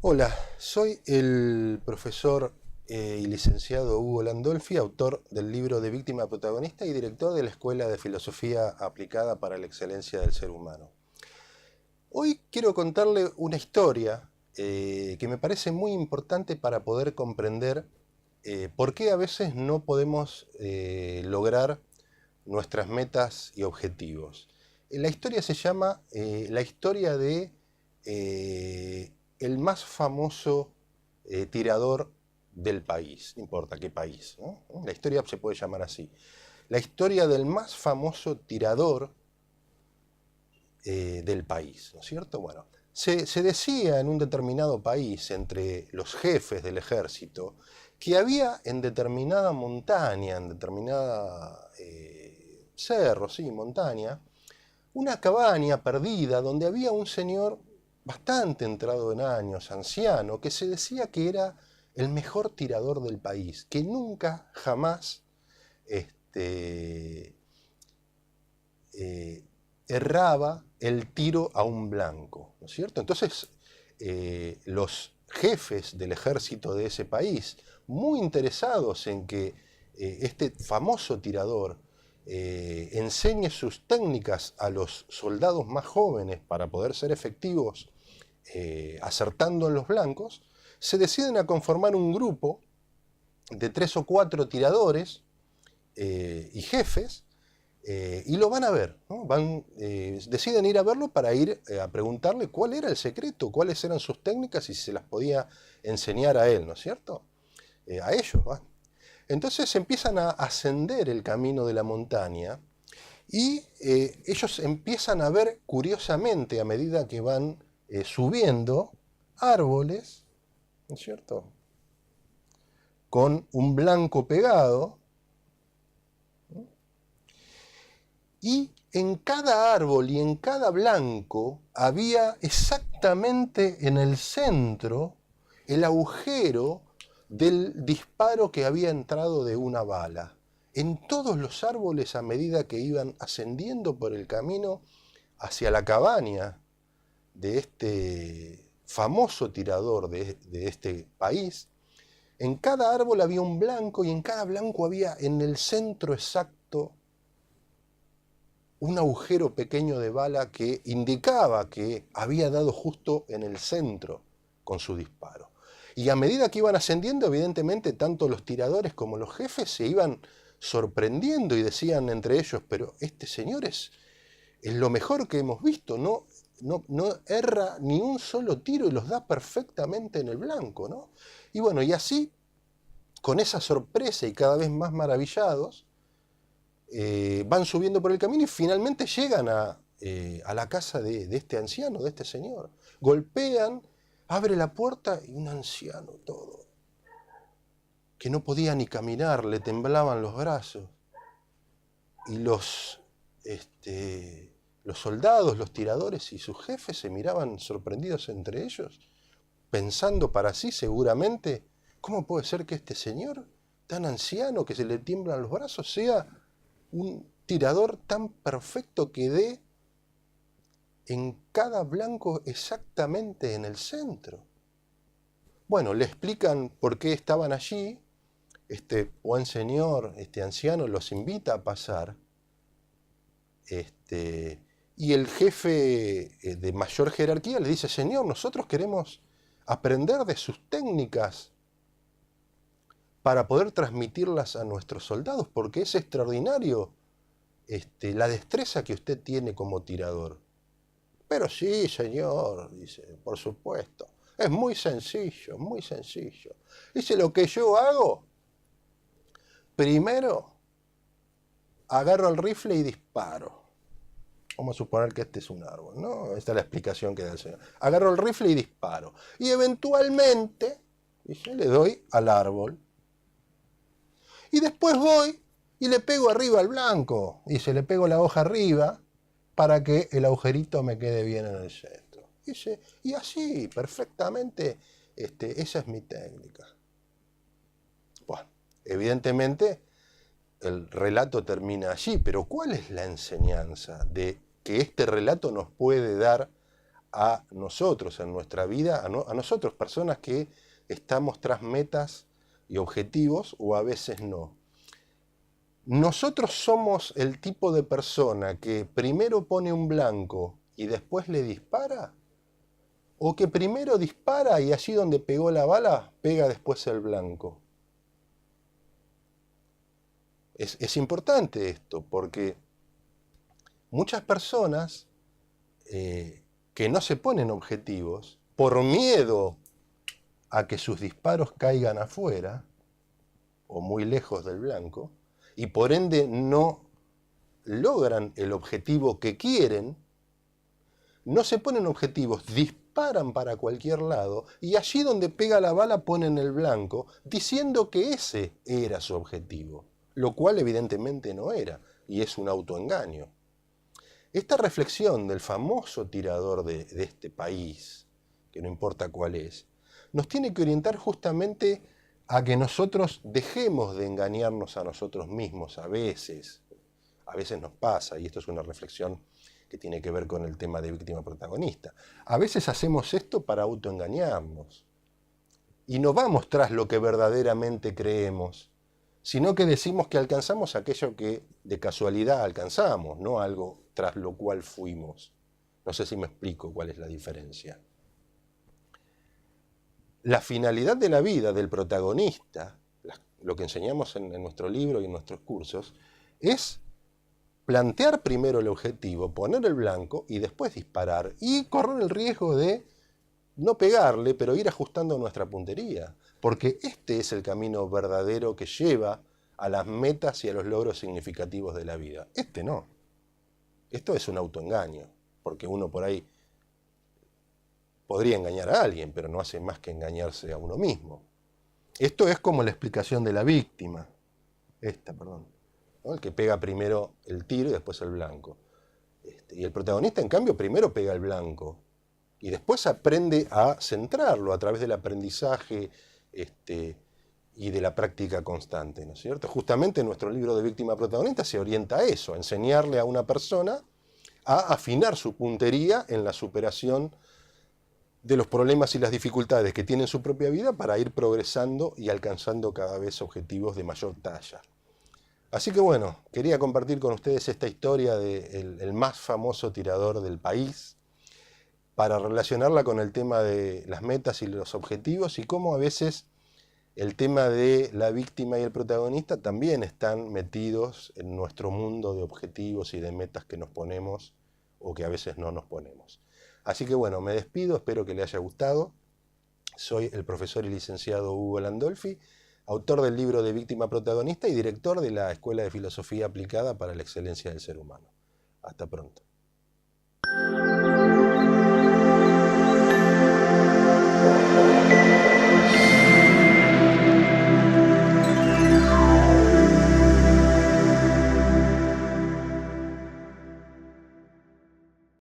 Hola, soy el profesor y licenciado Hugo Landolfi, autor del libro de Víctima Protagonista y director de la Escuela de Filosofía Aplicada para la Excelencia del Ser Humano. Hoy quiero contarle una historia que me parece muy importante para poder comprender por qué a veces no podemos lograr nuestras metas y objetivos. La historia se llama la historia de el más famoso tirador del país, no importa qué país, ¿no? La historia se puede llamar así. La historia del más famoso tirador del país, ¿no es cierto? Bueno, se decía en un determinado país, entre los jefes del ejército, que había en determinada montaña, en determinada cerro, sí, montaña, una cabaña perdida donde había un señor bastante entrado en años, anciano, que se decía que era el mejor tirador del país, que nunca, jamás, este, erraba el tiro a un blanco, ¿no es cierto? Entonces, los jefes del ejército de ese país, muy interesados en que este famoso tirador enseñe sus técnicas a los soldados más jóvenes para poder ser efectivos acertando en los blancos, se deciden a conformar un grupo de 3 o 4 tiradores y jefes y lo van a ver, ¿no? Deciden ir a verlo para ir a preguntarle cuál era el secreto, cuáles eran sus técnicas y si se las podía enseñar a él, ¿no es cierto? A ellos, ¿va? Entonces empiezan a ascender el camino de la montaña y ellos empiezan a ver curiosamente a medida que van subiendo árboles, ¿no es cierto? Con un blanco pegado, y en cada árbol y en cada blanco había exactamente en el centro el agujero del disparo que había entrado de una bala. En todos los árboles, a medida que iban ascendiendo por el camino hacia la cabaña de este famoso tirador de este país, en cada árbol había un blanco y en cada blanco había en el centro exacto un agujero pequeño de bala que indicaba que había dado justo en el centro con su disparo. Y a medida que iban ascendiendo, evidentemente, tanto los tiradores como los jefes se iban sorprendiendo y decían entre ellos, pero este señor es lo mejor que hemos visto, no erra ni un solo tiro y los da perfectamente en el blanco, ¿no? Y bueno, y así, con esa sorpresa y cada vez más maravillados, van subiendo por el camino y finalmente llegan a la casa de este anciano, de este señor. Golpean, abre la puerta y un anciano todo, que no podía ni caminar, le temblaban los brazos. Y los soldados, los tiradores y sus jefes se miraban sorprendidos entre ellos, pensando para sí seguramente, ¿cómo puede ser que este señor, tan anciano, que se le tiemblan los brazos, sea un tirador tan perfecto que dé en cada blanco exactamente en el centro? Bueno, le explican por qué estaban allí, este buen señor, este anciano, los invita a pasar, y el jefe de mayor jerarquía le dice, señor, nosotros queremos aprender de sus técnicas para poder transmitirlas a nuestros soldados, porque es extraordinario la destreza que usted tiene como tirador. Pero sí, señor, dice, por supuesto. Es muy sencillo, muy sencillo. Dice, lo que yo hago, primero agarro el rifle y disparo. Vamos a suponer que este es un árbol, ¿no? Esta es la explicación que da el señor. Agarro el rifle y disparo. Y eventualmente, dice, le doy al árbol. Y después voy y le pego arriba al blanco. Dice, le pego la hoja arriba para que el agujerito me quede bien en el centro. Dice, y así, perfectamente, esa es mi técnica. Bueno, evidentemente el relato termina allí, pero ¿cuál es la enseñanza de que este relato nos puede dar a nosotros en nuestra vida, a nosotros, personas que estamos tras metas y objetivos o a veces no. ¿Nosotros somos el tipo de persona que primero pone un blanco y después le dispara? ¿O que primero dispara y allí donde pegó la bala, pega después el blanco? Es importante esto, porque muchas personas que no se ponen objetivos, por miedo a que sus disparos caigan afuera, o muy lejos del blanco, y por ende no logran el objetivo que quieren, no se ponen objetivos, disparan para cualquier lado y allí donde pega la bala ponen el blanco, diciendo que ese era su objetivo, lo cual evidentemente no era, y es un autoengaño. Esta reflexión del famoso tirador de este país, que no importa cuál es, nos tiene que orientar justamente a que nosotros dejemos de engañarnos a nosotros mismos a veces. A veces nos pasa, y esto es una reflexión que tiene que ver con el tema de víctima protagonista. A veces hacemos esto para autoengañarnos. Y no vamos tras lo que verdaderamente creemos, sino que decimos que alcanzamos aquello que de casualidad alcanzamos, no algo tras lo cual fuimos. No sé si me explico cuál es la diferencia. La finalidad de la vida del protagonista, lo que enseñamos en nuestro libro y en nuestros cursos, es plantear primero el objetivo, poner el blanco y después disparar y correr el riesgo de no pegarle, pero ir ajustando nuestra puntería, porque este es el camino verdadero que lleva a las metas y a los logros significativos de la vida. Este no. Esto es un autoengaño, porque uno por ahí podría engañar a alguien, pero no hace más que engañarse a uno mismo. Esto es como la explicación de la víctima. ¿No? El que pega primero el tiro y después el blanco. Y el protagonista, en cambio, primero pega el blanco y después aprende a centrarlo a través del aprendizaje y de la práctica constante, ¿no es cierto? Justamente nuestro libro de Víctima Protagonista se orienta a eso, a enseñarle a una persona a afinar su puntería en la superación de los problemas y las dificultades que tiene en su propia vida para ir progresando y alcanzando cada vez objetivos de mayor talla. Así que bueno, quería compartir con ustedes esta historia del más famoso tirador del país para relacionarla con el tema de las metas y los objetivos y cómo a veces el tema de la víctima y el protagonista también están metidos en nuestro mundo de objetivos y de metas que nos ponemos o que a veces no nos ponemos. Así que bueno, me despido, espero que le haya gustado. Soy el profesor y licenciado Hugo Landolfi, autor del libro de Víctima Protagonista y director de la Escuela de Filosofía Aplicada para la Excelencia del Ser Humano. Hasta pronto.